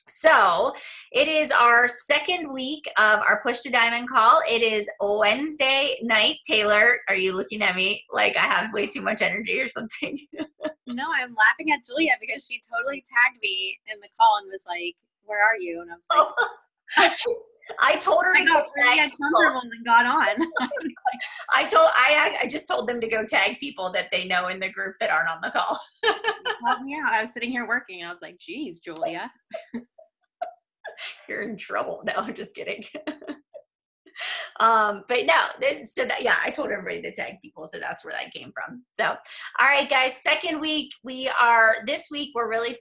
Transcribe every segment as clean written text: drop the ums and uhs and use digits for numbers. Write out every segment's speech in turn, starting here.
So it is our second week of our Push to Diamond call. It is Wednesday night. Taylor, are you looking at me like I have way too much energy or something? No, I'm laughing at Julia because she totally tagged me in the call and was like, "Where are you?" And I was like, I told her I to got go really tag uncomfortable and got on. I just told them to go tag people that they know in the group that aren't on the call. Called me out. I was sitting here working and I was like, "Geez, Julia." You're in trouble. No, I'm just kidding. But no, I told everybody to tag people, so that's where that came from. So, all right, guys, second week, this week, we're really,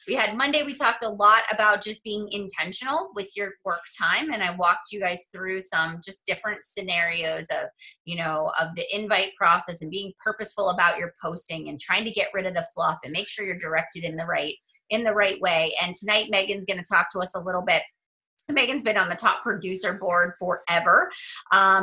we had Monday, we talked a lot about just being intentional with your work time, and I walked you guys through some just different scenarios of, of the invite process and being purposeful about your posting and trying to get rid of the fluff and make sure you're directed in the right way. And tonight, Megan's going to talk to us a little bit. Megan's been on the top producer board forever.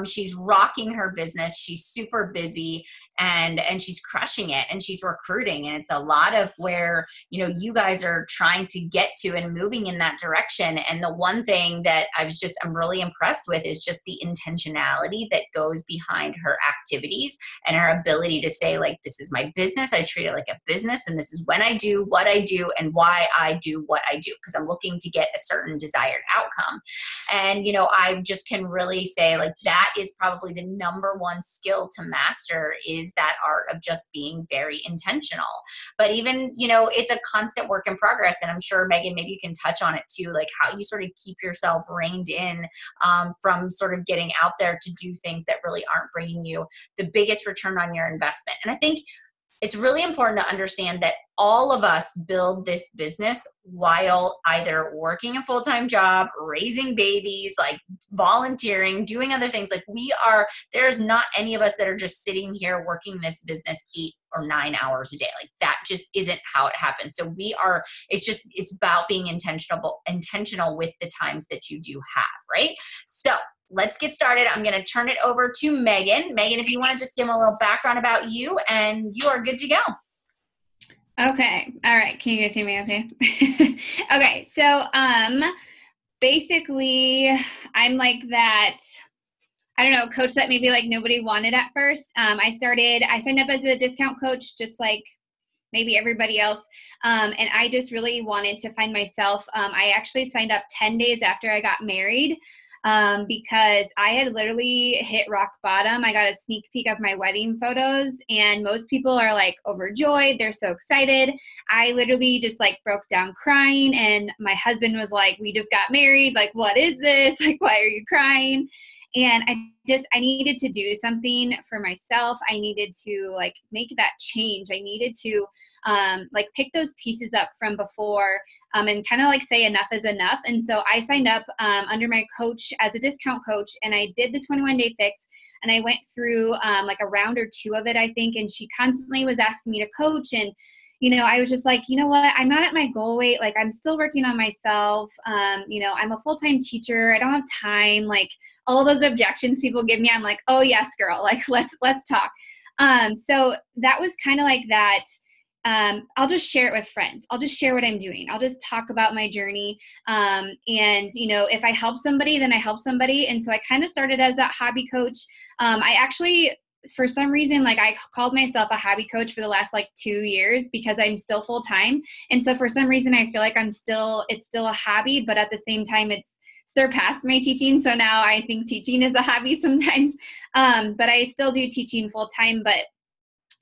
She's rocking her business. She's super busy and she's crushing it, and she's recruiting. And it's a lot of where, you guys are trying to get to and moving in that direction. And the one thing that I'm really impressed with is just the intentionality that goes behind her activities and her ability to say, like, this is my business. I treat it like a business, and this is when I do what I do and why I do what I do, because I'm looking to get a certain desired outcome. And, I just can really say, like, that is probably the number one skill to master, is that art of just being very intentional. But even, it's a constant work in progress. And I'm sure, Megan, maybe you can touch on it too, like how you sort of keep yourself reined in from sort of getting out there to do things that really aren't bringing you the biggest return on your investment. And I think it's really important to understand that all of us build this business while either working a full-time job, raising babies, like volunteering, doing other things. Like there's not any of us that are just sitting here working this business 8 or 9 hours a day. Like, that just isn't how it happens. So it's about being intentional with the times that you do have, right? So let's get started. I'm going to turn it over to Megan. Megan, if you want to just give them a little background about you, and you are good to go. Okay. All right. Can you guys hear me okay? Okay. So, basically I'm like that, I don't know, coach that maybe like nobody wanted at first. I signed up as a discount coach, just like maybe everybody else. And I just really wanted to find myself. I actually signed up 10 days after I got married. Because I had literally hit rock bottom. I got a sneak peek of my wedding photos, and most people are like overjoyed. They're so excited. I literally just like broke down crying, and my husband was like, "We just got married. Like, what is this? Like, why are you crying?" And I needed to do something for myself. I needed to like make that change. I needed to like pick those pieces up from before and kind of like say enough is enough. And so I signed up under my coach as a discount coach, and I did the 21-day fix, and I went through like a round or two of it, I think. And she constantly was asking me to coach, and I was just like, you know what? I'm not at my goal weight. Like, I'm still working on myself. I'm a full-time teacher. I don't have time. Like, all those objections people give me, I'm like, oh yes, girl. Like, let's talk. So that was kind of like that. I'll just share it with friends. I'll just share what I'm doing. I'll just talk about my journey. And if I help somebody, then I help somebody. And so I kind of started as that hobby coach. I actually, for some reason, like, I called myself a hobby coach for the last like 2 years, because I'm still full time. And so for some reason, I feel like it's still a hobby, but at the same time, it's surpassed my teaching. So now I think teaching is a hobby sometimes. But I still do teaching full time. But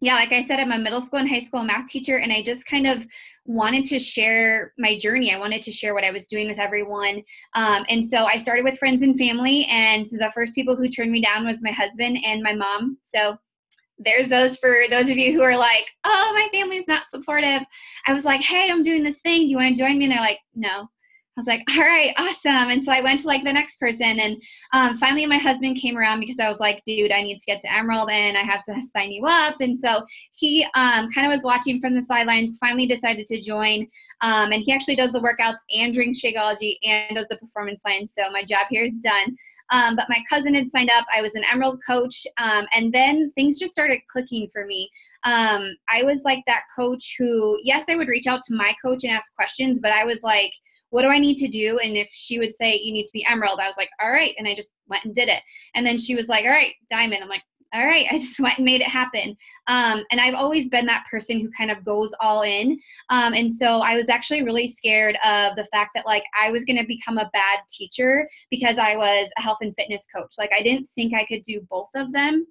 yeah, like I said, I'm a middle school and high school math teacher, and I just kind of wanted to share my journey. I wanted to share what I was doing with everyone. And so I started with friends and family, and the first people who turned me down was my husband and my mom. So there's those for those of you who are like, oh, my family's not supportive. I was like, hey, I'm doing this thing. Do you want to join me? And they're like, no. I was like, all right, awesome. And so I went to like the next person, and finally my husband came around, because I was like, dude, I need to get to Emerald and I have to sign you up. And so he kind of was watching from the sidelines, finally decided to join. And he actually does the workouts and drinks Shakeology and does the performance lines. So my job here is done. But my cousin had signed up. I was an Emerald coach. And then things just started clicking for me. I was like that coach who, yes, I would reach out to my coach and ask questions, but I was like, what do I need to do? And if she would say, you need to be emerald, I was like, all right. And I just went and did it. And then she was like, all right, diamond. I'm like, all right, I just went and made it happen. And I've always been that person who kind of goes all in. And so I was actually really scared of the fact that like I was going to become a bad teacher because I was a health and fitness coach. Like I didn't think I could do both of them.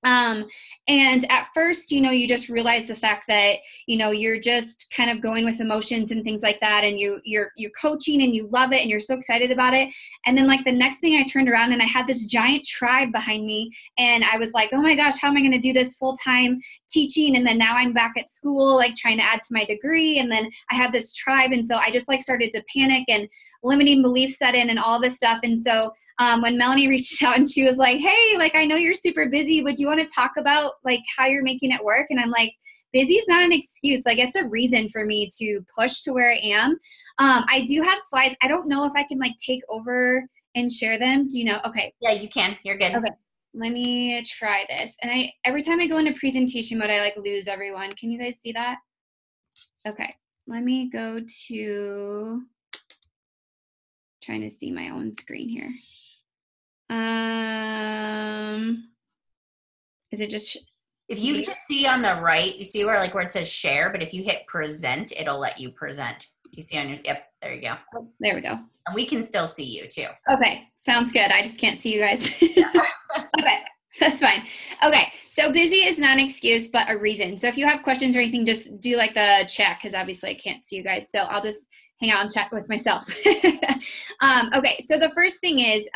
And at first, you just realize the fact that, you're just kind of going with emotions and things like that. And you're coaching and you love it and you're so excited about it. And then like the next thing I turned around and I had this giant tribe behind me and I was like, oh my gosh, how am I going to do this full time teaching? And then now I'm back at school, like trying to add to my degree. And then I have this tribe. And so I just like started to panic and limiting beliefs set in and all this stuff. And so when Melanie reached out and she was like, hey, like, I know you're super busy. Would you want to talk about like how you're making it work? And I'm like, busy is not an excuse. Like it's a reason for me to push to where I am. I do have slides. I don't know if I can like take over and share them. Do you know? Okay. Yeah, you can. You're good. Okay. Let me try this. And every time I go into presentation mode, I like lose everyone. Can you guys see that? Okay. Let me go to trying to see my own screen here. Is it just if you just see on the right, you see where it says share, but if you hit present, it'll let you present. You see on your, yep, there you go. Oh, there we go. And we can still see you too. Okay, sounds good. I just can't see you guys. Okay, that's fine. Okay, so busy is not an excuse, but a reason. So if you have questions or anything, just do like the chat because obviously I can't see you guys. So I'll just hang out and chat with myself. Okay, so the first thing is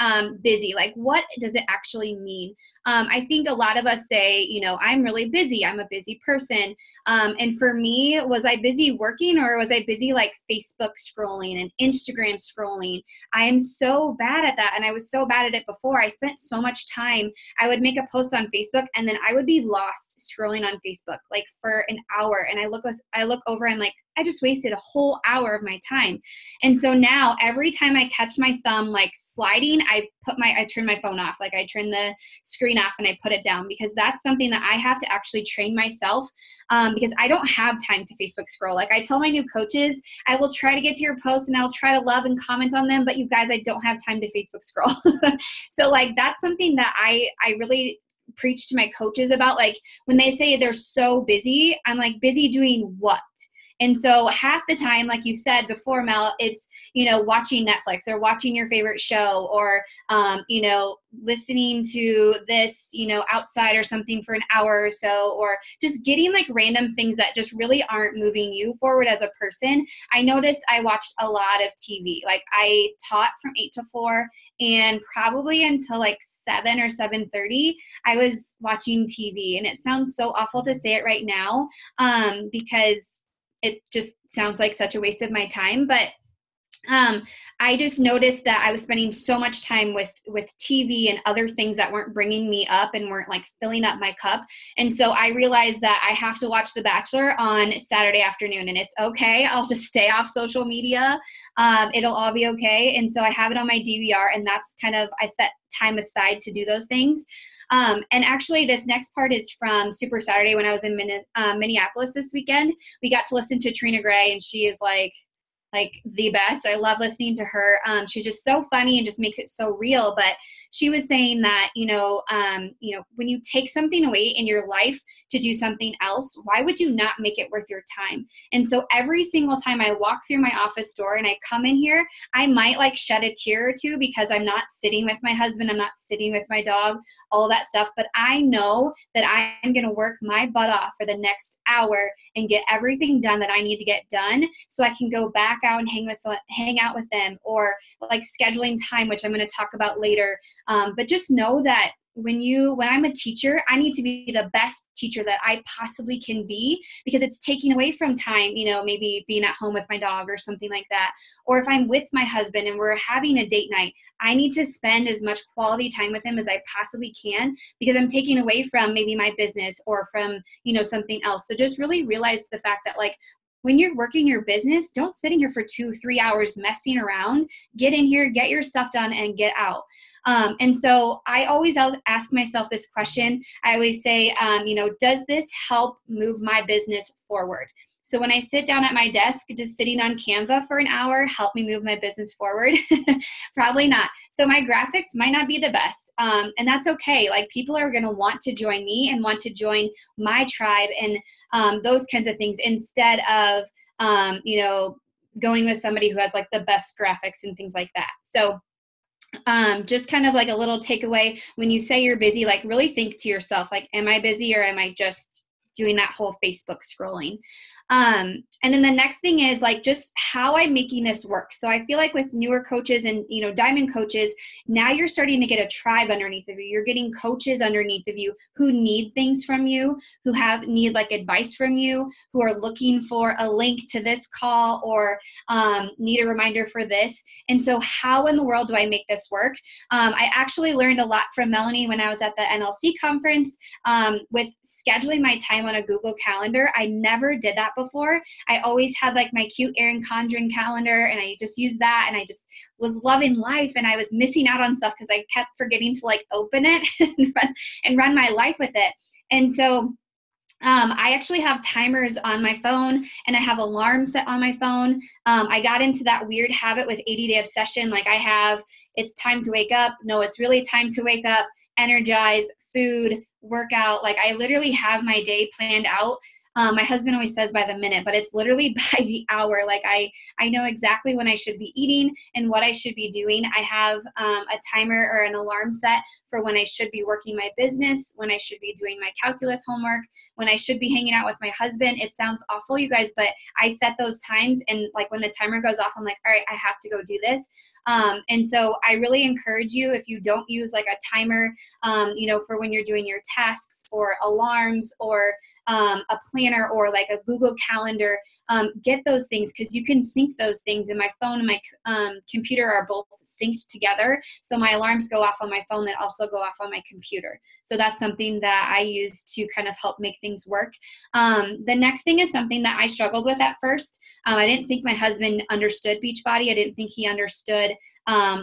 busy. Like, what does it actually mean? I think a lot of us say, I'm really busy. I'm a busy person. And for me, was I busy working or was I busy like Facebook scrolling and Instagram scrolling? I am so bad at that. And I was so bad at it before. I spent so much time. I would make a post on Facebook and then I would be lost scrolling on Facebook like for an hour. And I look over, I'm like, I just wasted a whole hour of my time. And so now every time I catch my thumb like sliding, I turn my phone off. Like I turn the screen off and I put it down because that's something that I have to actually train myself because I don't have time to Facebook scroll. Like I tell my new coaches, I will try to get to your posts and I'll try to love and comment on them, but you guys, I don't have time to Facebook scroll. So like that's something that I really preach to my coaches about. Like when they say they're so busy, I'm like, busy doing what? And so half the time, like you said before, Mel, it's, watching Netflix or watching your favorite show or, listening to this, outside or something for an hour or so, or just getting like random things that just really aren't moving you forward as a person. I noticed I watched a lot of TV. Like I taught from 8 to 4 and probably until like 7 or 7:30, I was watching TV. And it sounds so awful to say it right now because it just sounds like such a waste of my time. But I just noticed that I was spending so much time with TV and other things that weren't bringing me up and weren't like filling up my cup. And so I realized that I have to watch The Bachelor on Saturday afternoon and it's okay. I'll just stay off social media. It'll all be okay. And so I have it on my DVR and that's kind of, I set time aside to do those things. And actually this next part is from Super Saturday when I was in Minneapolis this weekend. We got to listen to Trina Gray and she is like the best. I love listening to her. She's just so funny and just makes it so real. But she was saying that, when you take something away in your life to do something else, why would you not make it worth your time? And so every single time I walk through my office door and I come in here, I might like shed a tear or two because I'm not sitting with my husband. I'm not sitting with my dog, all that stuff. But I know that I'm going to work my butt off for the next hour and get everything done that I need to get done so I can go back out and hang out with them, or like scheduling time, which I'm going to talk about later. But just know that when I'm a teacher, I need to be the best teacher that I possibly can be because it's taking away from time, maybe being at home with my dog or something like that. Or if I'm with my husband and we're having a date night, I need to spend as much quality time with him as I possibly can because I'm taking away from maybe my business or from, something else. So just really realize the fact that like, when you're working your business, don't sit in here for 2-3 hours messing around. Get in here, get your stuff done, and get out. And so I always ask myself this question. I always say, does this help move my business forward? So when I sit down at my desk, just sitting on Canva for an hour, help me move my business forward? Probably not. So my graphics might not be the best. And that's okay. Like, people are going to want to join me and want to join my tribe and those kinds of things instead of, going with somebody who has like the best graphics and things like that. So just kind of like a little takeaway, when you say you're busy, like really think to yourself, like, am I busy or am I just doing that whole Facebook scrolling? And then the next thing is like just how I'm making this work. So I feel like with newer coaches and, diamond coaches, now you're starting to get a tribe underneath of you. You're getting coaches underneath of you who need things from you, who need like advice from you, who are looking for a link to this call or need a reminder for this. And so how in the world do I make this work? I actually learned a lot from Melanie when I was at the NLC conference with scheduling my time on a Google Calendar. I never did that before. I always had like my cute Erin Condren calendar, and I just used that, and I just was loving life, and I was missing out on stuff because I kept forgetting to like open it and run my life with it. And so I actually have timers on my phone, and I have alarms set on my phone. I got into that weird habit with 80-day obsession. Like, it's time to wake up. No, it's really time to wake up, energize, food, workout. Like, I literally have my day planned out. My husband always says by the minute, but it's literally by the hour. Like, I know exactly when I should be eating and what I should be doing. I have a timer or an alarm set for when I should be working my business, when I should be doing my calculus homework, when I should be hanging out with my husband. It sounds awful, you guys, but I set those times, and like when the timer goes off, I'm like, all right, I have to go do this. And so I really encourage you, if you don't use like a timer, for when you're doing your tasks or alarms or a planner or like a Google Calendar, get those things, because you can sync those things. And my phone and my computer are both synced together. So my alarms go off on my phone that also go off on my computer. So that's something that I use to kind of help make things work. The next thing is something that I struggled with at first. I didn't think my husband understood Beachbody. I didn't think he understood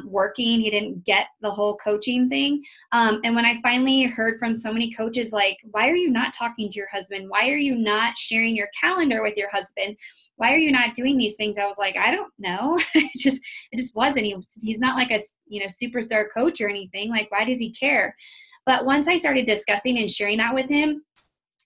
working. He didn't get the whole coaching thing. And when I finally heard from so many coaches, like, why are you not talking to your husband? Why are you not sharing your calendar with your husband? Why are you not doing these things? I was like, I don't know. it just wasn't. He's not like a, superstar coach or anything. Like, why does he care? But once I started discussing and sharing that with him,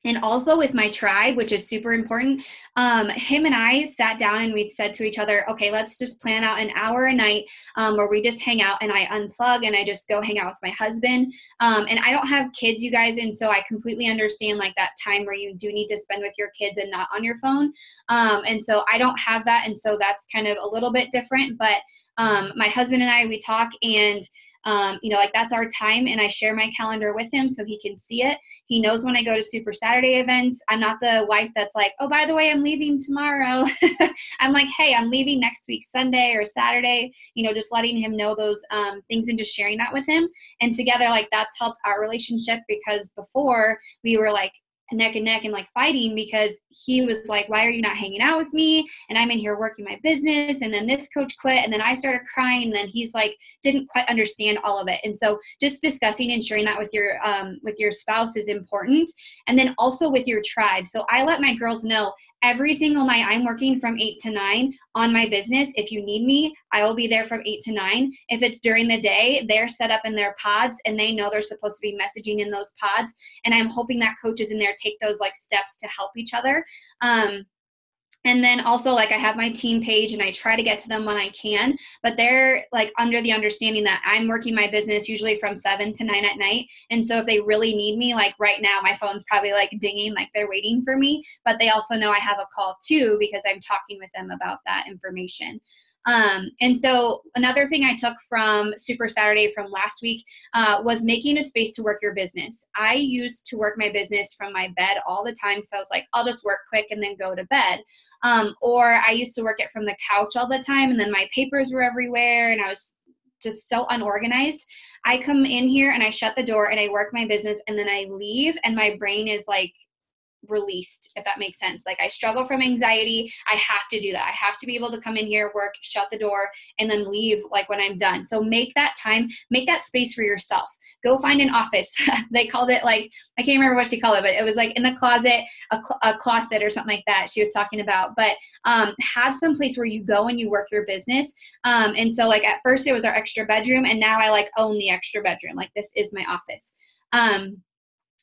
and also with my tribe, which is super important, him and I sat down and we said to each other, okay, let's just plan out an hour a night where we just hang out and I unplug and I just go hang out with my husband. And I don't have kids, you guys, and so I completely understand like that time where you do need to spend with your kids and not on your phone. And so I don't have that, and so that's kind of a little bit different. But my husband and I, we talk, and like that's our time, and I share my calendar with him so he can see it. He knows when I go to Super Saturday events. I'm not the wife that's like, oh, by the way, I'm leaving tomorrow. I'm like, hey, I'm leaving next week, Sunday or Saturday, just letting him know those things and just sharing that with him. And together, like, that's helped our relationship, because before we were like neck and neck and like fighting, because he was like, why are you not hanging out with me? And I'm in here working my business, and then this coach quit, and then I started crying, and then he's like didn't quite understand all of it. And so just discussing and sharing that with your spouse is important. And then also with your tribe. So I let my girls know every single night I'm working from 8 to 9 on my business. If you need me, I will be there from 8 to 9. If it's during the day, they're set up in their pods, and they know they're supposed to be messaging in those pods. And I'm hoping that coaches in there take those like steps to help each other. And then also, like, I have my team page, and I try to get to them when I can, but they're like under the understanding that I'm working my business usually from 7 to 9 at night. And so if they really need me, like right now, my phone's probably like dinging, like they're waiting for me, but they also know I have a call too, because I'm talking with them about that information. And so another thing I took from Super Saturday from last week was making a space to work your business. I used to work my business from my bed all the time. So I was like, I'll just work quick and then go to bed. Or I used to work it from the couch all the time, and then my papers were everywhere, and I was just so unorganized. I come in here and I shut the door and I work my business, and then I leave, and my brain is like released, if that makes sense. Like I struggle from anxiety. I have to do that. I have to be able to come in here, work, shut the door, and then leave like when I'm done. So make that time, make that space for yourself. Go find an office. They called it like, I can't remember what she called it, but it was like in the closet, a closet or something like that she was talking about. But have some place where you go and you work your business. And so like at first it was our extra bedroom, and now I like own the extra bedroom. Like this is my office.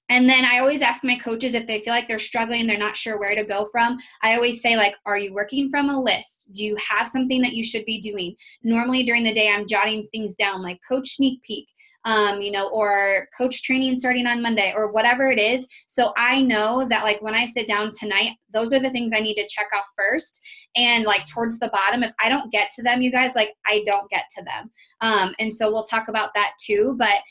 And then I always ask my coaches if they feel like they're struggling, they're not sure where to go from. I always say, like, are you working from a list? Do you have something that you should be doing? Normally during the day, I'm jotting things down like coach sneak peek, or coach training starting on Monday or whatever it is. So I know that like when I sit down tonight, those are the things I need to check off first. And like towards the bottom, if I don't get to them, you guys, like I don't get to them. And so we'll talk about that too, but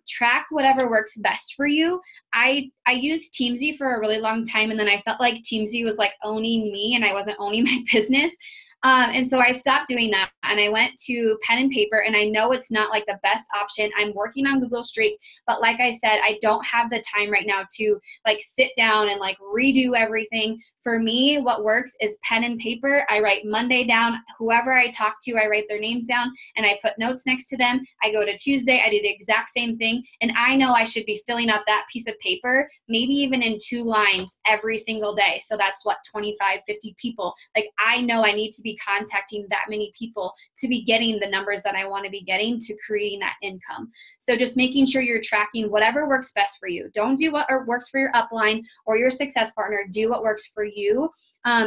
track whatever works best for you. I used Teamsy for a really long time, and then I felt like Teamsy was like owning me and I wasn't owning my business. And so I stopped doing that and I went to pen and paper, and I know it's not like the best option. I'm working on Google Streak, but like I said, I don't have the time right now to like sit down and like redo everything. For me, what works is pen and paper. I write Monday down, whoever I talk to, I write their names down and I put notes next to them. I go to Tuesday, I do the exact same thing. And I know I should be filling up that piece of paper, maybe even in 2 lines every single day. So that's what, 25, 50 people. Like I know I need to be contacting that many people to be getting the numbers that I want to be getting to creating that income. So just making sure you're tracking whatever works best for you. Don't do what works for your upline or your success partner. Do what works for you.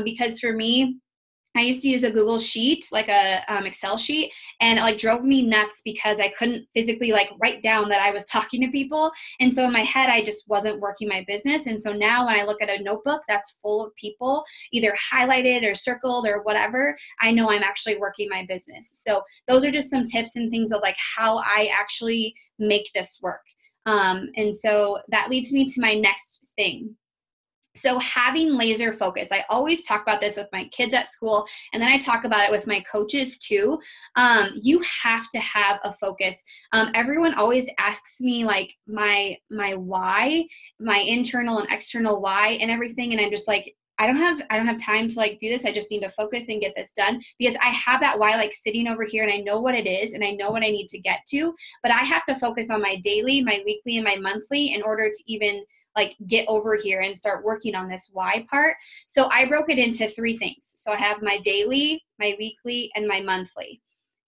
Because for me, I used to use a Google sheet, like a Excel sheet, and it like drove me nuts because I couldn't physically like write down that I was talking to people. And so in my head, I just wasn't working my business. And so now when I look at a notebook that's full of people, either highlighted or circled or whatever, I know I'm actually working my business. So those are just some tips and things of like how I actually make this work. And so that leads me to my next thing. So having laser focus, I always talk about this with my kids at school, and then I talk about it with my coaches too. You have to have a focus. Everyone always asks me like my why, my internal and external why and everything. And I'm just like, I don't have time to like do this. I just need to focus and get this done because I have that why like sitting over here and I know what it is and I know what I need to get to, but I have to focus on my daily, my weekly, and my monthly in order to even like get over here and start working on this why part. So I broke it into 3 things. So I have my daily, my weekly, and my monthly.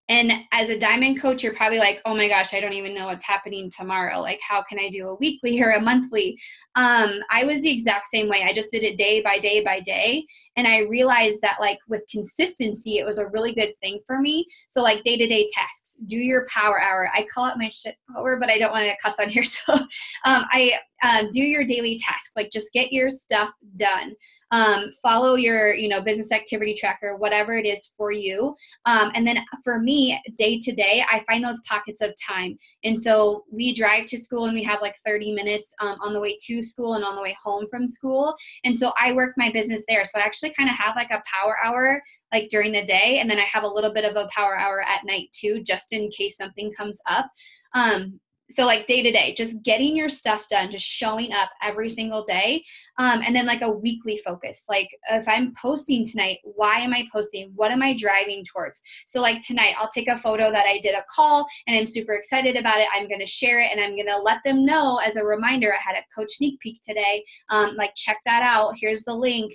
And as a diamond coach, you're probably like, oh my gosh, I don't even know what's happening tomorrow. Like, how can I do a weekly or a monthly? I was the exact same way. I just did it day by day by day. And I realized that like with consistency, it was a really good thing for me. So like day-to-day tasks, do your power hour. I call it my shit hour, but I don't want to cuss on here. So do your daily task, like just get your stuff done. Follow your, business activity tracker, whatever it is for you. And then for me, day to day, I find those pockets of time. And so we drive to school and we have like 30 minutes on the way to school and on the way home from school. And so I work my business there. So I actually kind of have like a power hour like during the day. And then I have a little bit of a power hour at night too, just in case something comes up. So like day to day, just getting your stuff done, just showing up every single day. And then like a weekly focus. Like if I'm posting tonight, why am I posting? What am I driving towards? So like tonight, I'll take a photo that I did a call and I'm super excited about it. I'm going to share it and I'm going to let them know as a reminder, I had a coach sneak peek today. Like check that out. Here's the link.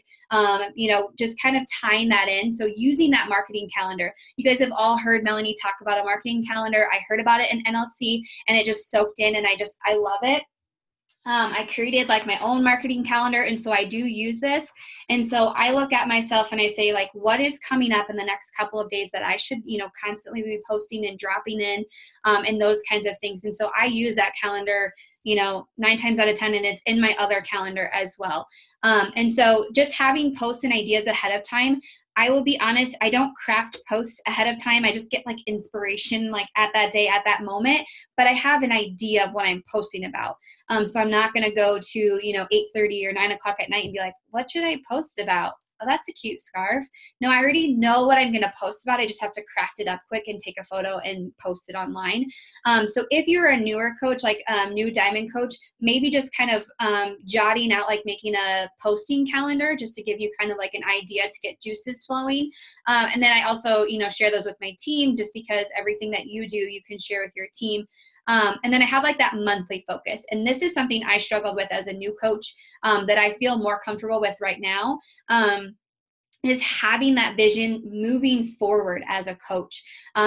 Just kind of tying that in. So using that marketing calendar. You guys have all heard Melanie talk about a marketing calendar. I heard about it in NLC and it just soaked in and I love it. I created like my own marketing calendar. And so I do use this. And so I look at myself and I say like, what is coming up in the next couple of days that I should, constantly be posting and dropping in, and those kinds of things. And so I use that calendar, 9 times out of 10, and it's in my other calendar as well. And so just having posts and ideas ahead of time, I will be honest, I don't craft posts ahead of time. I just get like inspiration like at that day, at that moment, but I have an idea of what I'm posting about. So I'm not going to go to, 8:30 or 9 o'clock at night and be like, what should I post about? Oh, that's a cute scarf. No, I already know what I'm going to post about. I just have to craft it up quick and take a photo and post it online. So if you're a newer coach, like new diamond coach, maybe just kind of jotting out, like making a posting calendar just to give you kind of like an idea to get juices flowing. And then I also, share those with my team, just because everything that you do, you can share with your team. And then I have like that monthly focus. And this is something I struggled with as a new coach that I feel more comfortable with right now. Is having that vision moving forward as a coach.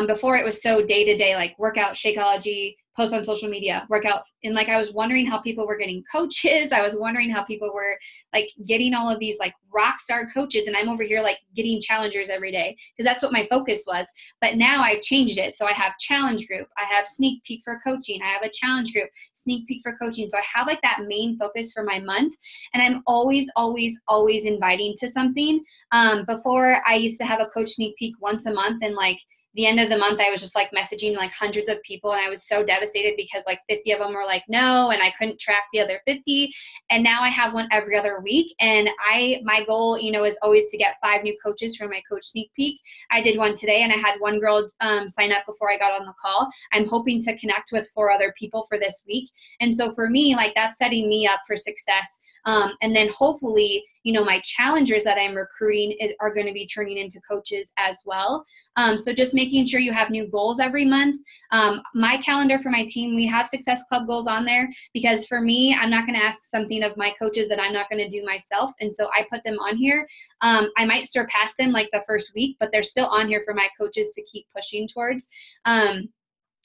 Before it was so day-to-day, like workout, Shakeology, post on social media, workout. And like, I was wondering how people were getting coaches. I was wondering how people were like getting all of these like rock star coaches. And I'm over here like getting challengers every day because that's what my focus was. But now I've changed it. So I have challenge group. I have sneak peek for coaching. I have a challenge group, sneak peek for coaching. So I have like that main focus for my month. And I'm always, always, always inviting to something. Before I used to have a coach sneak peek once a month, and like the end of the month, I was just like messaging like hundreds of people, and I was so devastated because like 50 of them were like, no, and I couldn't track the other 50. And now I have one every other week. And my goal, is always to get 5 new coaches for my coach sneak peek. I did one today, and I had one girl sign up before I got on the call. I'm hoping to connect with 4 other people for this week. And so for me, like that's setting me up for success. And then hopefully, my challengers that I'm recruiting are going to be turning into coaches as well. So just making sure you have new goals every month. My calendar for my team, we have Success Club goals on there because for me, I'm not going to ask something of my coaches that I'm not going to do myself. And so I put them on here. I might surpass them like the first week, but they're still on here for my coaches to keep pushing towards.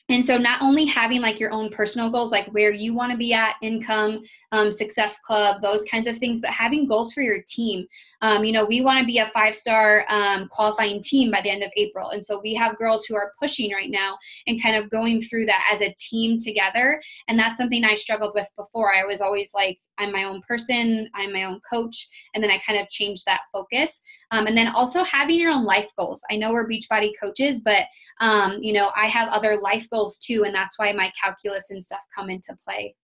And so not only having like your own personal goals, like where you want to be at, income, Success Club, those kinds of things, but having goals for your team. We want to be a 5-star qualifying team by the end of April. And so we have girls who are pushing right now and kind of going through that as a team together. And that's something I struggled with before. I was always like, I'm my own person, I'm my own coach. And then I kind of changed that focus. And then also having your own life goals. I know we're Beachbody coaches, but, I have other life goals too. And that's why my calculus and stuff come into play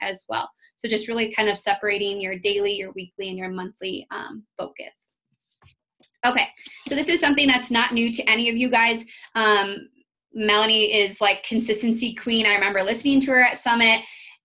as well. So just really kind of separating your daily, your weekly, and your monthly focus. Okay, so this is something that's not new to any of you guys. Melanie is like consistency queen. I remember listening to her at Summit.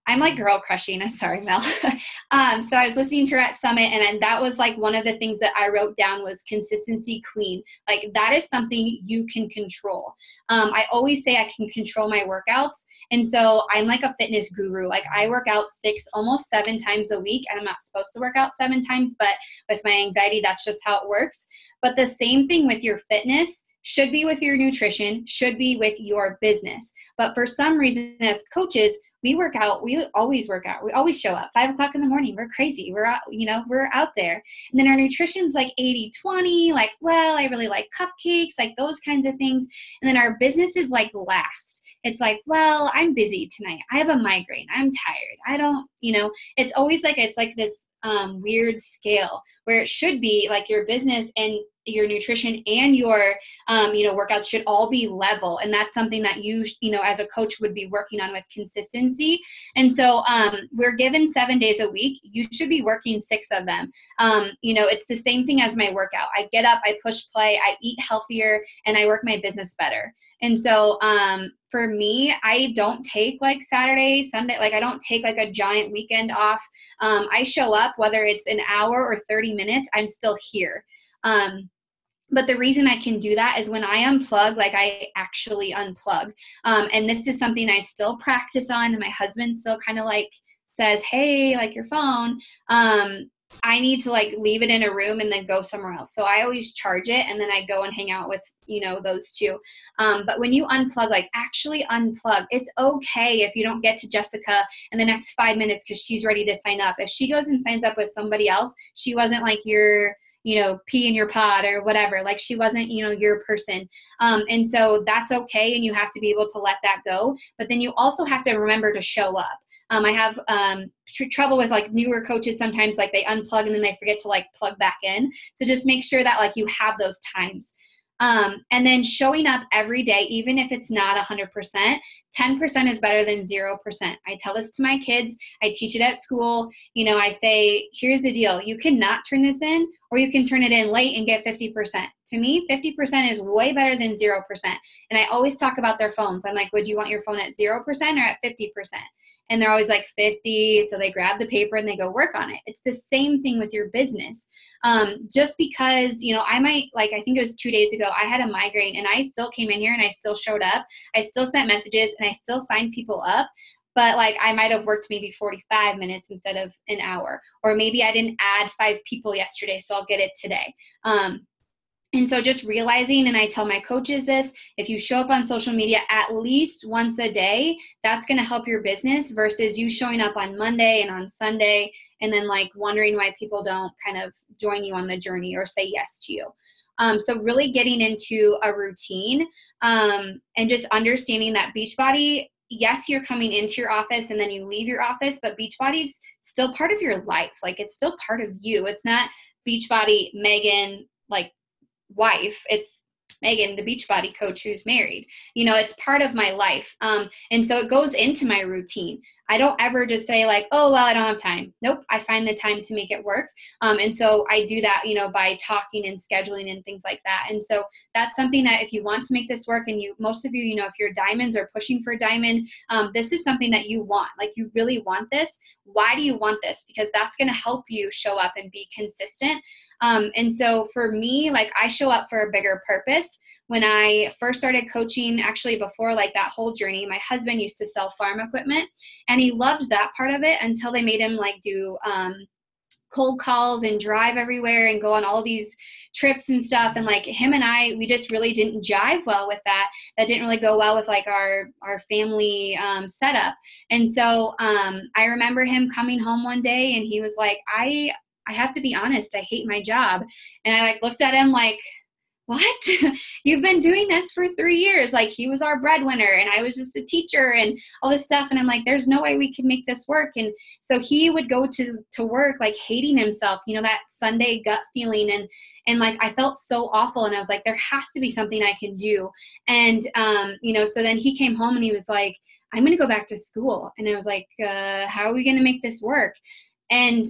I'm like girl crushing. I'm sorry, Mel. So I was listening to her at Summit, and that was like one of the things that I wrote down was consistency queen. Like that is something you can control. I always say I can control my workouts. And so I'm like a fitness guru. Like I work out 6, almost 7 times a week, and I'm not supposed to work out 7 times, but with my anxiety, that's just how it works. But the same thing with your fitness should be with your nutrition, should be with your business. But for some reason as coaches, we work out. We always work out. We always show up 5 o'clock in the morning. We're crazy. We're out, we're out there. And then our nutrition's like 80-20, like, well, I really like cupcakes, like those kinds of things. And then our business is like last. It's like, well, I'm busy tonight. I have a migraine. I'm tired. I don't, it's always like, it's like this weird scale where it should be like your business and your nutrition and your, workouts should all be level. And that's something that you, as a coach would be working on with consistency. And so we're given 7 days a week. You should be working 6 of them. It's the same thing as my workout. I get up, I push play, I eat healthier, and I work my business better. And so for me, I don't take like Saturday, Sunday, like I don't take like a giant weekend off. I show up, whether it's an hour or 30 minutes, I'm still here. But the reason I can do that is when I unplug, like I actually unplug. And this is something I still practice on. And my husband still kind of like says, hey, like your phone. I need to like leave it in a room and then go somewhere else. So I always charge it and then I go and hang out with, those two. But when you unplug, like actually unplug, it's okay if you don't get to Jessica in the next 5 minutes because she's ready to sign up. If she goes and signs up with somebody else, she wasn't like your pee in your pod or whatever. Like she wasn't, your person. And so that's okay. And you have to be able to let that go. But then you also have to remember to show up. I have trouble with like newer coaches sometimes, like they unplug and then they forget to like plug back in. So just make sure that like you have those times. And then showing up every day, even if it's not 100%, 10% is better than 0%. I tell this to my kids. I teach it at school. I say, here's the deal. You cannot turn this in, or you can turn it in late and get 50%. To me, 50% is way better than 0%. And I always talk about their phones. I'm like, would you want your phone at 0% or at 50%? And they're always like 50. So they grab the paper and they go work on it. It's the same thing with your business. Just because, you know, I might, like, I think it was 2 days ago, I had a migraine and I still came in here and I still showed up. I still sent messages and I still signed people up. But like I might have worked maybe 45 minutes instead of an hour, or maybe I didn't add 5 people yesterday, so I'll get it today. And so just realizing, and I tell my coaches this, if you show up on social media at least once a day, that's going to help your business versus you showing up on Monday and on Sunday and then like wondering why people don't kind of join you on the journey or say yes to you. So really getting into a routine and just understanding that Beachbody, yes, you're coming into your office and then you leave your office, but Beachbody's still part of your life. Like it's still part of you. It's not Beachbody, Megan, like wife. It's Megan, the Beachbody coach who's married. You know, it's part of my life. And so it goes into my routine. I don't ever just say like, oh, well, I don't have time. Nope. I find the time to make it work. And so I do that, you know, by talking and scheduling and things like that. And so that's something that if you want to make this work and you, most of you, you know, if you're diamonds or pushing for a diamond, this is something that you want, like you really want this. Why do you want this? Because that's going to help you show up and be consistent. And so for me, like I show up for a bigger purpose. When I first started coaching, actually before like that whole journey, my husband used to sell farm equipment and he loved that part of it until they made him like do cold calls and drive everywhere and go on all these trips and stuff. And like him and I, we just really didn't jive well with that. That didn't really go well with like our family setup. And so I remember him coming home one day and he was like, I have to be honest, I hate my job. And I like looked at him like, what? You've been doing this for 3 years. Like he was our breadwinner and I was just a teacher and all this stuff. And I'm like, there's no way we can make this work. And so he would go to work, like hating himself, you know, that Sunday gut feeling. And like, I felt so awful. And I was like, there has to be something I can do. And, you know, so then he came home and he was like, I'm going to go back to school. And I was like, how are we going to make this work? And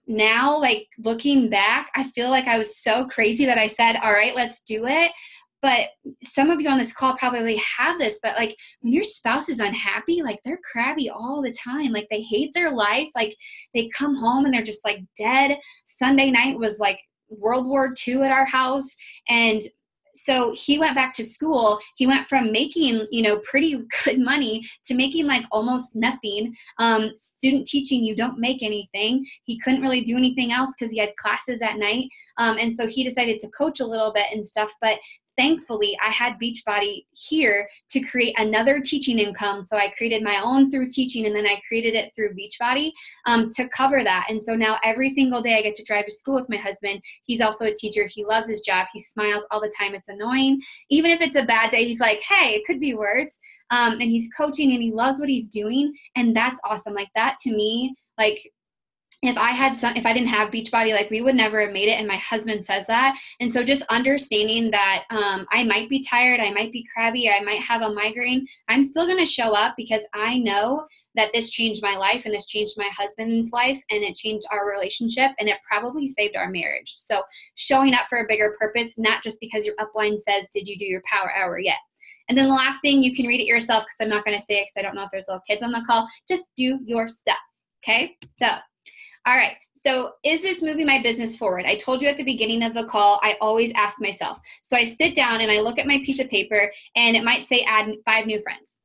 now, like looking back, I feel like I was so crazy that I said, all right, let's do it. But some of you on this call probably have this, but like when your spouse is unhappy, like they're crabby all the time. Like they hate their life. Like they come home and they're just like dead. Sunday night was like World War II at our house. And so he went back to school. He went from making, you know, pretty good money to making like almost nothing. Student teaching, you don't make anything. He couldn't really do anything else because he had classes at night. And so he decided to coach a little bit and stuff. But thankfully, I had Beachbody here to create another teaching income. So I created my own through teaching, and then I created it through Beachbody to cover that. And so now every single day I get to drive to school with my husband. He's also a teacher. He loves his job. He smiles all the time. It's annoying. Even if it's a bad day, he's like, hey, it could be worse. And he's coaching and he loves what he's doing. And that's awesome. Like that to me, like if I didn't have Beachbody, like we would never have made it. And my husband says that. And so just understanding that I might be tired, I might be crabby, I might have a migraine. I'm still going to show up because I know that this changed my life and this changed my husband's life and it changed our relationship and it probably saved our marriage. So showing up for a bigger purpose, not just because your upline says, did you do your power hour yet? And then the last thing, you can read it yourself because I'm not going to say it because I don't know if there's little kids on the call. Just do your stuff. Okay. So all right. So is this moving my business forward? I told you at the beginning of the call, I always ask myself. So I sit down and I look at my piece of paper and it might say add 5 new friends.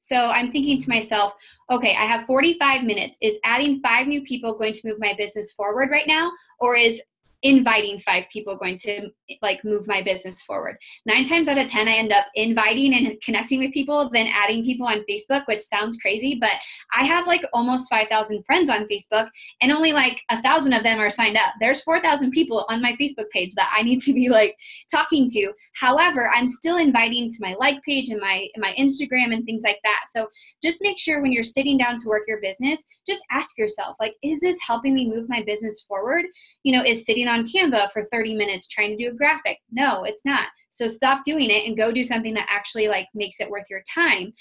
So I'm thinking to myself, okay, I have 45 minutes. Is adding 5 new people going to move my business forward right now? Or is inviting 5 people going to like move my business forward? 9 times out of 10, I end up inviting and connecting with people, then adding people on Facebook, which sounds crazy, but I have like almost 5,000 friends on Facebook and only like 1,000 of them are signed up. There's 4,000 people on my Facebook page that I need to be like talking to. However, I'm still inviting to my like page and my Instagram and things like that. So just make sure when you're sitting down to work your business, just ask yourself, like, is this helping me move my business forward? You know, is sitting on Canva for 30 minutes trying to do a graphic? No, it's not. So stop doing it and go do something that actually like makes it worth your time.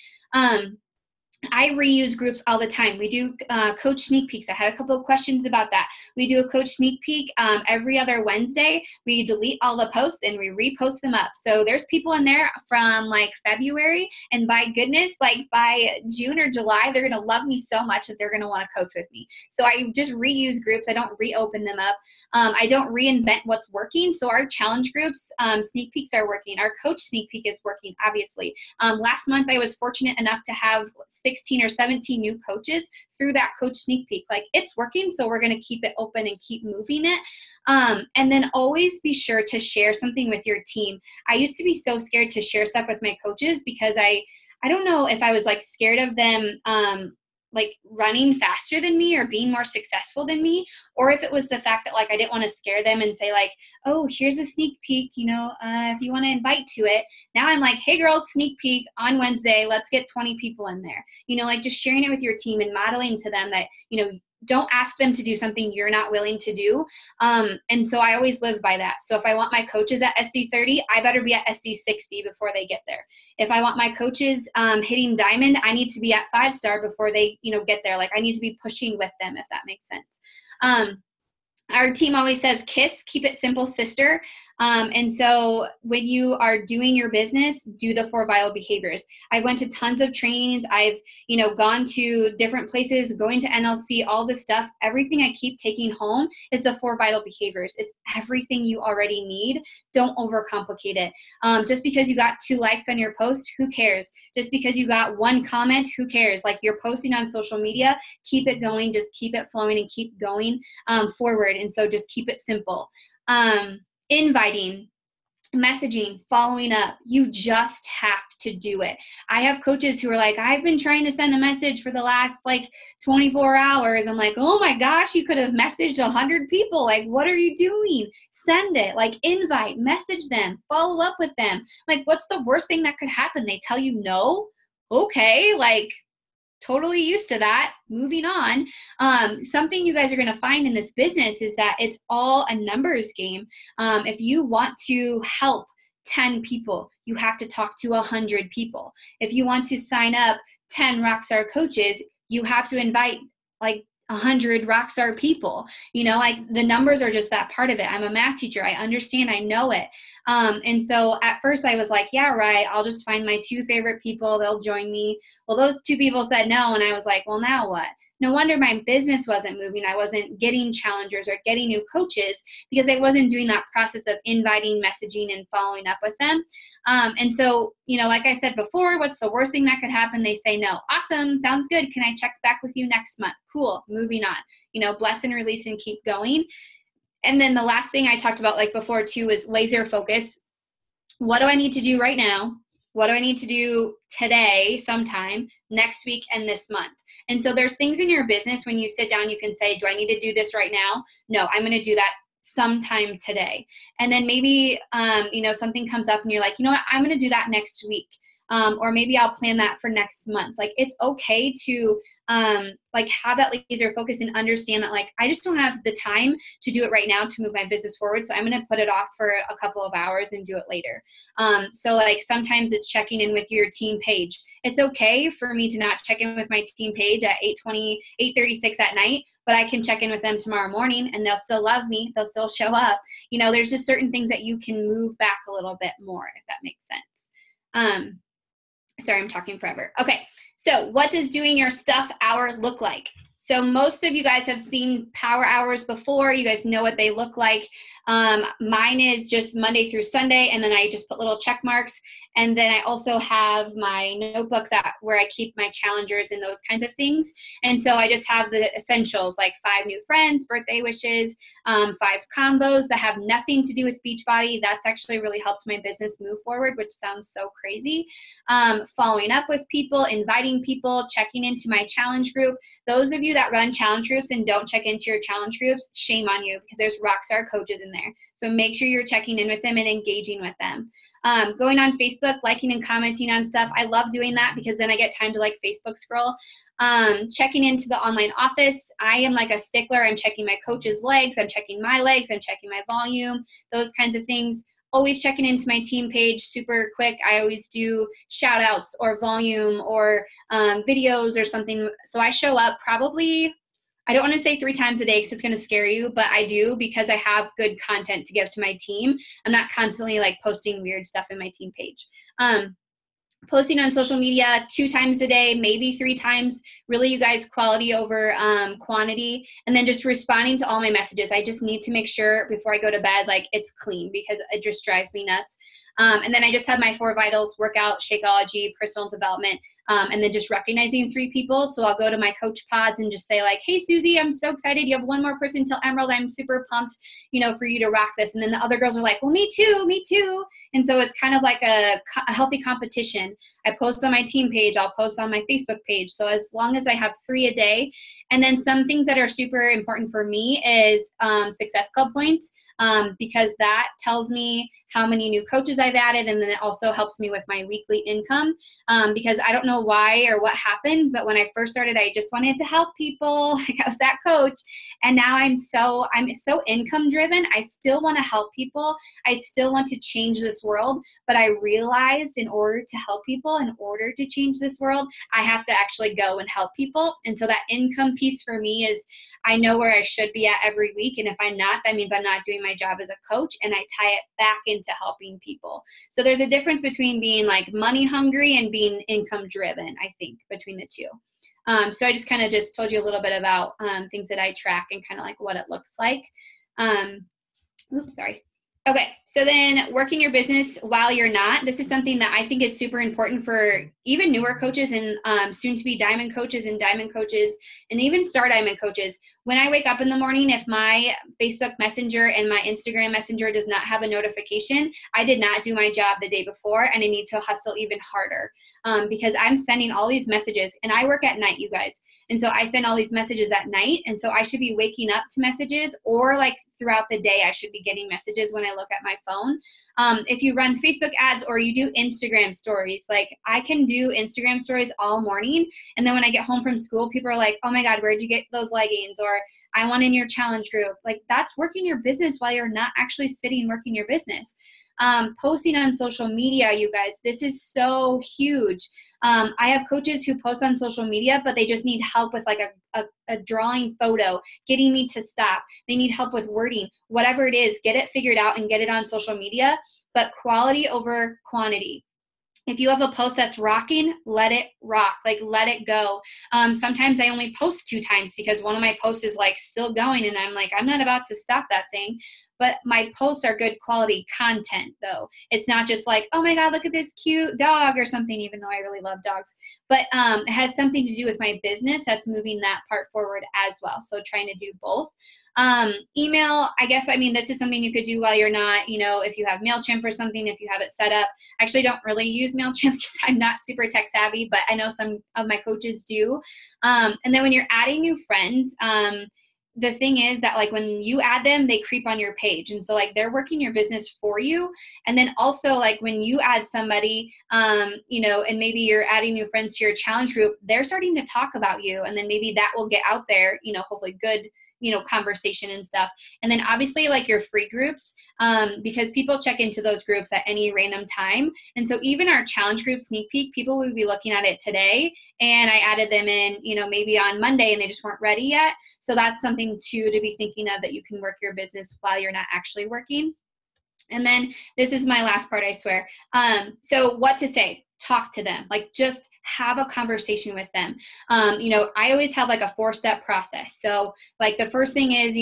I reuse groups all the time. We do coach sneak peeks. I had a couple of questions about that. We do a coach sneak peek every other Wednesday. We delete all the posts and we repost them up. So there's people in there from like February, and by goodness, like by June or July, they're going to love me so much that they're going to want to coach with me. So I just reuse groups. I don't reopen them up. I don't reinvent what's working. So our challenge groups, sneak peeks are working. Our coach sneak peek is working, obviously. Last month, I was fortunate enough to have 16 or 17 new coaches through that coach sneak peek. Like, it's working, so we're going to keep it open and keep moving it. And then always be sure to share something with your team. I used to be so scared to share stuff with my coaches because I don't know if I was like scared of them like running faster than me or being more successful than me, or if it was the fact that like I didn't want to scare them and say like, oh, here's a sneak peek, if you want to invite to it. Now I'm like, hey girls, sneak peek on Wednesday, let's get 20 people in there. Like just sharing it with your team and modeling to them that, don't ask them to do something you're not willing to do. And so I always live by that. So if I want my coaches at SD30, I better be at SD60 before they get there. If I want my coaches hitting diamond, I need to be at 5-star before they, get there. Like I need to be pushing with them, if that makes sense. Our team always says KISS, keep it simple, sister. And so when you are doing your business, do the 4 vital behaviors. I went to tons of trainings. I've, gone to different places, going to NLC, all this stuff. Everything I keep taking home is the 4 vital behaviors. It's everything you already need. Don't overcomplicate it. Just because you got 2 likes on your post, who cares? Just because you got 1 comment, who cares? Like, you're posting on social media, keep it going, just keep it flowing and keep going forward. And so just keep it simple. Inviting, messaging, following up, you just have to do it. I have coaches who are like, I've been trying to send a message for the last 24 hours. I'm like, oh my gosh, you could have messaged 100 people. Like, what are you doing? Send it, invite, message them, follow up with them. What's the worst thing that could happen? They tell you no? Okay, totally used to that. Moving on. Something you guys are going to find in this business is that it's all a numbers game. If you want to help 10 people, you have to talk to 100 people. If you want to sign up 10 Rockstar coaches, you have to invite 100 Rockstar people. The numbers are just that part of it. I'm a math teacher. I understand. I know it. And so at first I was like, yeah, right. I'll just find my 2 favorite people. They'll join me. Well, those 2 people said no. And I was like, well, now what? No wonder my business wasn't moving. I wasn't getting challengers or getting new coaches because I wasn't doing that process of inviting, messaging, and following up with them. And so, like I said before, what's the worst thing that could happen? They say no. Awesome. Sounds good. Can I check back with you next month? Cool. Moving on. Bless and release and keep going. And then the last thing I talked about before too is laser focus. What do I need to do right now? What do I need to do today, sometime, next week, and this month? And so there's things in your business when you sit down, you can say, do I need to do this right now? No, I'm going to do that sometime today. And then maybe, something comes up and you're like, you know what, I'm going to do that next week. Or maybe I'll plan that for next month. It's okay to have that laser focus and understand that I just don't have the time to do it right now to move my business forward. So I'm going to put it off for a couple of hours and do it later. So sometimes it's checking in with your team page. It's okay for me to not check in with my team page at 8:36 at night, but I can check in with them tomorrow morning and they'll still love me. They'll still show up. There's just certain things that you can move back a little bit more, if that makes sense. Sorry, I'm talking forever. Okay, so what does doing your stuff hour look like? So most of you guys have seen power hours before. You guys know what they look like. Mine is just Monday through Sunday, and then I just put little check marks. And then I also have my notebook where I keep my challengers and those kinds of things. And so I just have the essentials, 5 new friends, birthday wishes, 5 combos that have nothing to do with Beachbody. That's actually really helped my business move forward, which sounds so crazy. Following up with people, inviting people, checking into my challenge group. Those of you that run challenge groups and don't check into your challenge groups, shame on you, because there's rockstar coaches in there. So make sure you're checking in with them and engaging with them. Going on Facebook, liking and commenting on stuff. I love doing that because then I get time to Facebook scroll. Checking into the online office. I am a stickler. I'm checking my coach's legs. I'm checking my legs. I'm checking my volume, those kinds of things. always checking into my team page super quick. I always do shout outs or volume or videos or something. So I show up probably, I don't want to say 3 times a day because it's going to scare you, but I do because I have good content to give to my team. I'm not constantly like posting weird stuff in my team page. Posting on social media 2 times a day, maybe 3 times, really you guys quality over quantity, and then just responding to all my messages. I just need to make sure before I go to bed, like it's clean because it just drives me nuts. And then I just have my 4 vitals: workout, Shakeology, personal development, and then just recognizing 3 people. So I'll go to my coach pods and just say like, hey, Susie, I'm so excited. You have 1 more person till Emerald. I'm super pumped, for you to rock this. And then the other girls are like, well, me too, me too. And so it's kind of like a healthy competition. I post on my team page. I'll post on my Facebook page. So as long as I have 3 a day, and then some things that are super important for me is Success Club points, because that tells me how many new coaches I've added, and then it also helps me with my weekly income, because I don't know why or what happened, but when I first started, I just wanted to help people. Like I was that coach, and now I'm so income driven. I still want to help people. I still want to change this world, but I realized in order to help people, in order to change this world, I have to actually go and help people. And so that income piece for me is, I know where I should be at every week, and if I'm not, that means I'm not doing my job as a coach, and I tie it back into helping people. So there's a difference between being like money hungry and being income driven, I think, between the two. So I just kind of just told you a little bit about things that I track and kind of like what it looks like. Oops, sorry. Okay, so then working your business while you're not. This is something that I think is super important for even newer coaches and soon-to-be diamond coaches and even star diamond coaches. When I wake up in the morning, if my Facebook Messenger and my Instagram Messenger does not have a notification, I did not do my job the day before, and I need to hustle even harder, because I'm sending all these messages, and I work at night, you guys. And so I send all these messages at night, and so I should be waking up to messages, or like throughout the day, I should be getting messages when I look at my phone. If you run Facebook ads or you do Instagram stories, like I can do Instagram stories all morning, and then when I get home from school, people are like, oh my God, where'd you get those leggings? Or I want in your challenge group. Like that's working your business while you're not actually sitting working your business. Posting on social media, you guys, this is so huge. I have coaches who post on social media, but they just need help with like a drawing photo, getting me to stop. They need help with wording, whatever it is, get it figured out and get it on social media, but quality over quantity. If you have a post that's rocking, let it rock, like let it go. Sometimes I only post 2 times because one of my posts is like still going, and I'm like, I'm not about to stop that thing. But my posts are good quality content though. It's not just like, oh my God, look at this cute dog or something, even though I really love dogs. But it has something to do with my business that's moving that part forward as well. So trying to do both. Email, I guess, I mean, this is something you could do while you're not, if you have MailChimp or something, if you have it set up. I actually don't really use MailChimp because I'm not super tech savvy, but I know some of my coaches do. And then when you're adding new friends, the thing is that like when you add them, they creep on your page. And so like they're working your business for you. And then also like when you add somebody, and maybe you're adding new friends to your challenge group, they're starting to talk about you. And then maybe that will get out there, hopefully good, conversation and stuff. And then obviously like your free groups, because people check into those groups at any random time. And so even our challenge group sneak peek, people will be looking at it today, and I added them in, maybe on Monday, and they just weren't ready yet. So that's something too to be thinking of, that you can work your business while you're not actually working. And then this is my last part, I swear. So what to say? Talk to them, like just have a conversation with them. I always have like a 4-step process. So like the first thing is,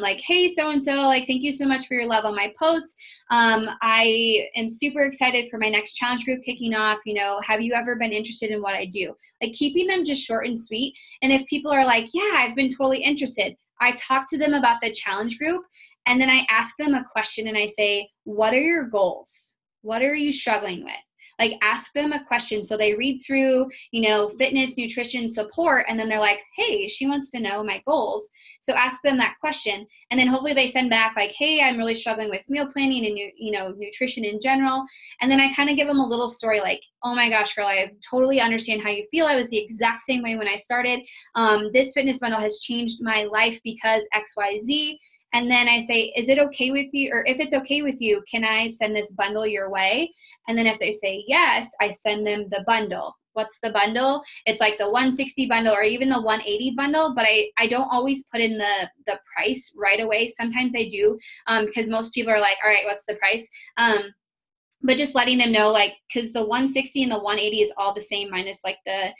like, hey, so-and-so, like, thank you so much for your love on my posts. I am super excited for my next challenge group kicking off. Have you ever been interested in what I do? Like keeping them just short and sweet. And if people are like, yeah, I've been totally interested, I talk to them about the challenge group. And then I ask them a question and I say, what are your goals? What are you struggling with? Like ask them a question. So they read through, fitness, nutrition, support, and then they're like, hey, she wants to know my goals. So ask them that question. And then hopefully they send back like, hey, I'm really struggling with meal planning and, nutrition in general. And then I kind of give them a little story like, oh my gosh, girl, I totally understand how you feel. I was the exact same way when I started. This fitness bundle has changed my life because XYZ. And then I say, is it okay with you? Or if it's okay with you, can I send this bundle your way? And then if they say yes, I send them the bundle. What's the bundle? It's like the 160 bundle or even the 180 bundle, but I don't always put in the price right away. Sometimes I do, because most people are like, all right, what's the price? But just letting them know, like, because the 160 and the 180 is all the same minus like the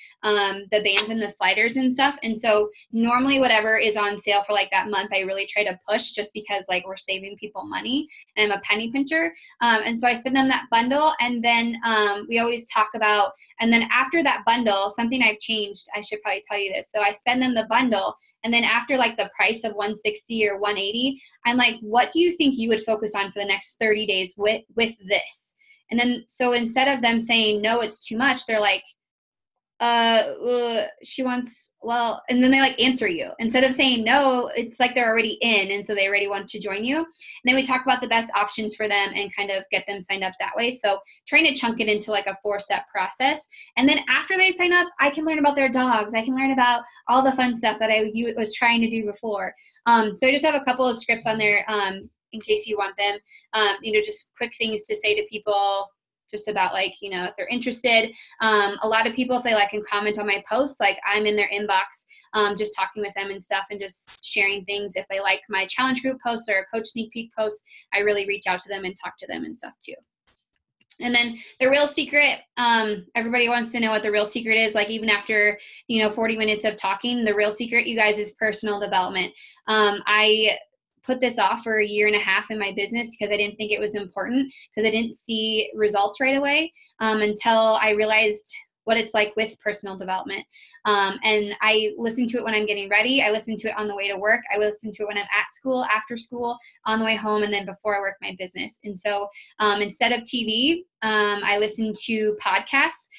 bands and the sliders and stuff. And so normally whatever is on sale for like that month, I really try to push just because like we're saving people money and I'm a penny pincher. And so I send them that bundle, and then we always talk about, and then after that bundle, something I've changed, I should probably tell you this. So I send them the bundle, and then after like the price of 160 or 180, I'm like, what do you think you would focus on for the next 30 days with this? And then, so instead of them saying, no, it's too much, they're like, she wants, well, and then they like answer you. Instead of saying no, it's like they're already in. And so they already want to join you. And then we talk about the best options for them and kind of get them signed up that way. So trying to chunk it into like a 4-step process. And then after they sign up, I can learn about their dogs. I can learn about all the fun stuff that I was trying to do before. So I just have a couple of scripts on there, in case you want them, just quick things to say to people just about like, if they're interested. A lot of people, if they like and comment on my posts, like I'm in their inbox, just talking with them and stuff and just sharing things. If they like my challenge group posts or a coach sneak peek post, I really reach out to them and talk to them and stuff too. And then the real secret, everybody wants to know what the real secret is. Like even after, 40 minutes of talking, the real secret, you guys, is personal development. I put this off for a year and a half in my business because I didn't think it was important, because I didn't see results right away, until I realized what it's like with personal development. And I listen to it when I'm getting ready. I listen to it on the way to work. I listen to it when I'm at school, after school, on the way home, and then before I work my business. And so instead of TV, I listen to podcasts.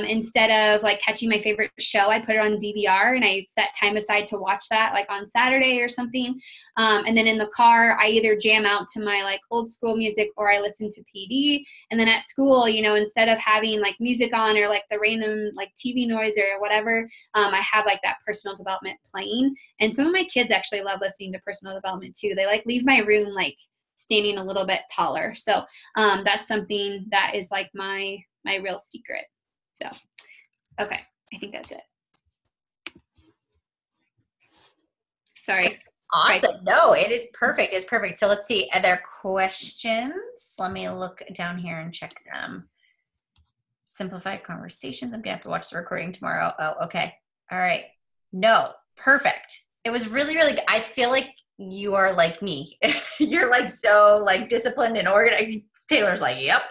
Instead of like catching my favorite show, I put it on DVR and I set time aside to watch that like on Saturday or something. And then in the car, I either jam out to my like old school music or I listen to PD. And then at school, instead of having like music on or like the random like TV noise or whatever, I have like that personal development playing. And some of my kids actually love listening to personal development too. They like leave my room like standing a little bit taller. So that's something that is like my real secret. So, okay, I think that's it. Sorry. Awesome. No, it is perfect. It's perfect. So let's see. Are there questions? Let me look down here and check them. Simplified conversations. I'm going to have to watch the recording tomorrow. Oh, okay. All right. No, perfect. It was really, really good. I feel like you are like me. You're like so like disciplined and organized. Taylor's like, yep.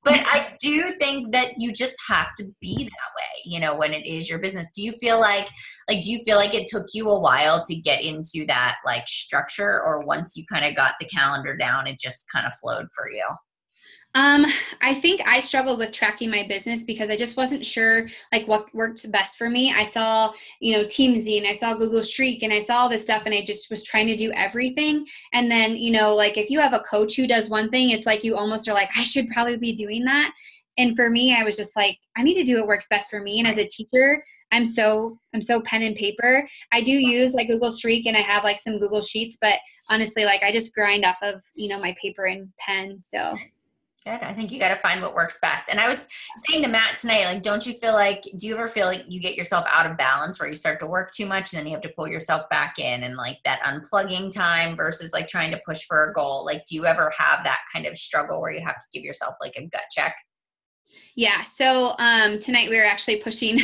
But I do think that you just have to be that way, when it is your business. Do you feel like it took you a while to get into that like structure, or once you kind of got the calendar down, it just kind of flowed for you? I think I struggled with tracking my business because I just wasn't sure like what worked best for me. I saw, Teamzy, and I saw Google Streak, and I saw all this stuff, and I just was trying to do everything. And then, like if you have a coach who does one thing, it's like you almost are like, I should probably be doing that. And for me, I was just like, I need to do what works best for me. And as a teacher, I'm so pen and paper. I do use like Google Streak, and I have like some Google Sheets, but honestly, like I just grind off of, my paper and pen. So good. I think you got to find what works best. And I was saying to Matt tonight, like, do you ever feel like you get yourself out of balance where you start to work too much and then you have to pull yourself back in, and like that unplugging time versus like trying to push for a goal? Like, do you ever have that kind of struggle where you have to give yourself like a gut check? Yeah. So tonight we were actually pushing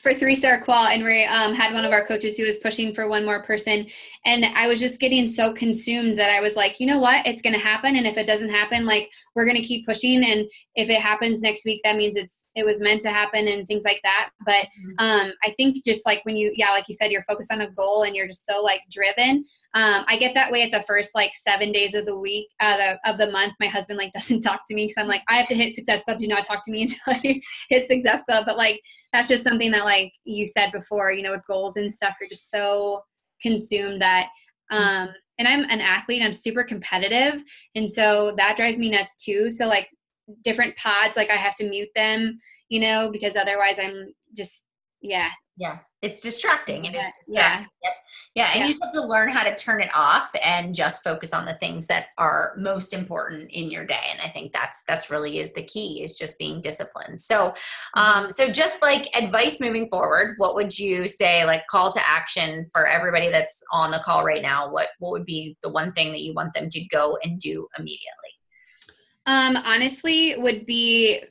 for 3-star qual, and we had one of our coaches who was pushing for one more person. And I was just getting so consumed that I was like, you know what, it's going to happen. And if it doesn't happen, like we're going to keep pushing. And if it happens next week, that means it was meant to happen and things like that. But I think just like when like you said, you're focused on a goal and you're just so like driven. I get that way at the first like 7 days of the week, of the month. My husband like doesn't talk to me because I'm like, I have to hit Success Club. Do not talk to me until I hit Success Club. But like, that's just something that like you said before, with goals and stuff, you're just so consumed that, and I'm an athlete, I'm super competitive. And so that drives me nuts too. So like different pods, like I have to mute them, because otherwise I'm just Yeah. Yeah, it's distracting. It is Yeah. distracting. Yep. Yeah, and Yeah. you just have to learn how to turn it off and just focus on the things that are most important in your day. And I think that's really is the key, is just being disciplined. So, so just like advice moving forward, what would you say, like call to action for everybody that's on the call right now? What would be the one thing that you want them to go and do immediately? Honestly, would be,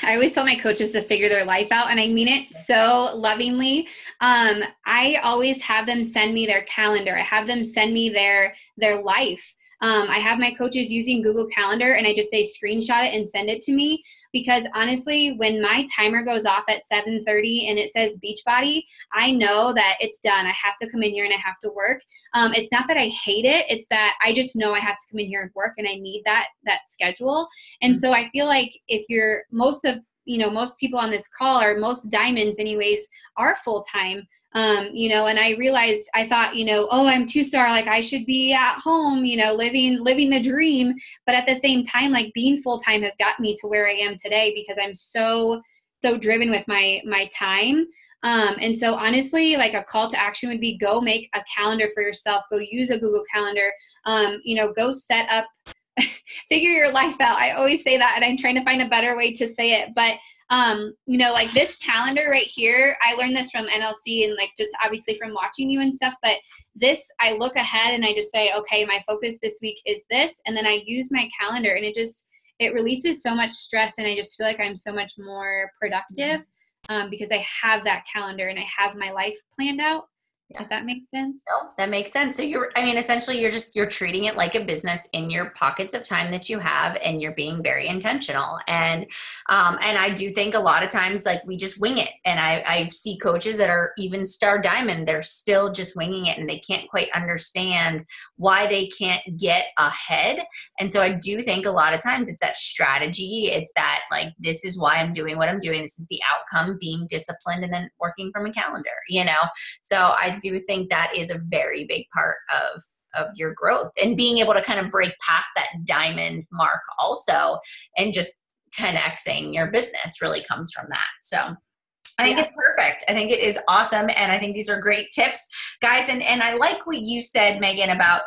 I always tell my coaches to figure their life out, and I mean it so lovingly. I always have them send me their calendar. I have them send me their life. I have my coaches using Google Calendar, and I just say screenshot it and send it to me, because honestly, when my timer goes off at 7:30 and it says Beachbody, I know that it's done. I have to come in here and I have to work. It's not that I hate it. It's that I just know I have to come in here and work, and I need that schedule. And so I feel like if you're most people on this call, or most diamonds anyways, are full-time. And I realized, I thought, oh, I'm 2-star, like I should be at home, living the dream. But at the same time, like being full-time has got me to where I am today, because I'm so driven with my time. And so honestly, like a call to action would be, go make a calendar for yourself, go use a Google Calendar, go set up, figure your life out. I always say that, and I'm trying to find a better way to say it. But like this calendar right here, I learned this from NLC, and like just obviously from watching you and stuff. But this, I look ahead and I just say, okay, my focus this week is this. And then I use my calendar, and it releases so much stress. And I just feel like I'm so much more productive because I have that calendar and I have my life planned out. Yeah. If that makes sense. No, that makes sense. So essentially you're treating it like a business in your pockets of time that you have, and you're being very intentional. And I do think a lot of times, like, we just wing it. And I see coaches that are even star diamond, they're still just winging it, and they can't quite understand why they can't get ahead. And so I do think a lot of times it's that strategy. It's that, like, this is why I'm doing what I'm doing. This is the outcome, being disciplined, and then working from a calendar, So I do think that is a very big part of your growth, and being able to kind of break past that diamond mark also, and just 10xing your business really comes from that. So I think it's perfect. I think it is awesome. And I think these are great tips, guys. And I like what you said, Megan, about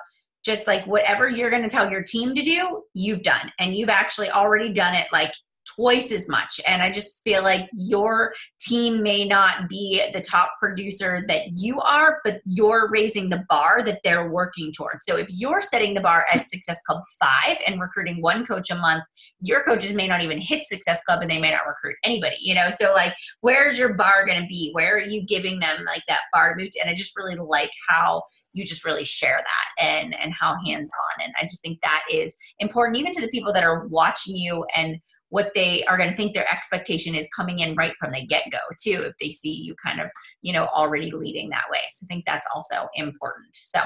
just like whatever you're going to tell your team to do, you've done, and you've actually already done it like twice as much. And I just feel like your team may not be the top producer that you are, but you're raising the bar that they're working towards. So if you're setting the bar at Success Club 5 and recruiting one coach a month, your coaches may not even hit Success Club, and they may not recruit anybody, So like, where's your bar going to be? Where are you giving them like that bar to move to? And I just really like how you just really share that, and how hands-on. And I just think that is important, even to the people that are watching you, and what they are going to think their expectation is coming in right from the get-go too, if they see you kind of, already leading that way. So I think that's also important. So,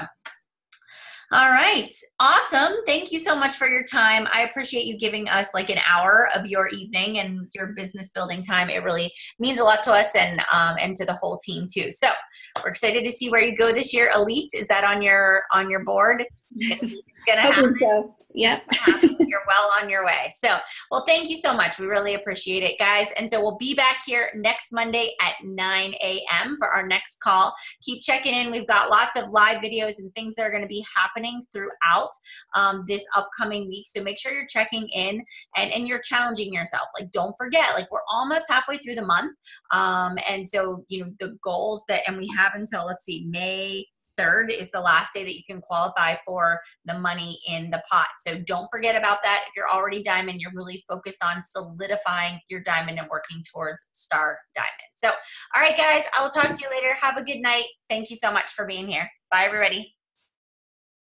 all right. Awesome. Thank you so much for your time. I appreciate you giving us like an hour of your evening and your business building time. It really means a lot to us, and to the whole team too. So we're excited to see where you go this year. Elite, is that on your board? It's gonna happen. So. Yep. You're well on your way. So, well, thank you so much. We really appreciate it, guys. And so we'll be back here next Monday at 9 a.m. for our next call. Keep checking in. We've got lots of live videos and things that are going to be happening throughout this upcoming week. So make sure you're checking in, and you're challenging yourself. Like, don't forget, like, we're almost halfway through the month. And so, the goals and we have until, let's see, May 3rd is the last day that you can qualify for the money in the pot. So don't forget about that. If you're already diamond, you're really focused on solidifying your diamond and working towards star diamond. So, all right, guys, I will talk to you later. Have a good night. Thank you so much for being here. Bye, everybody.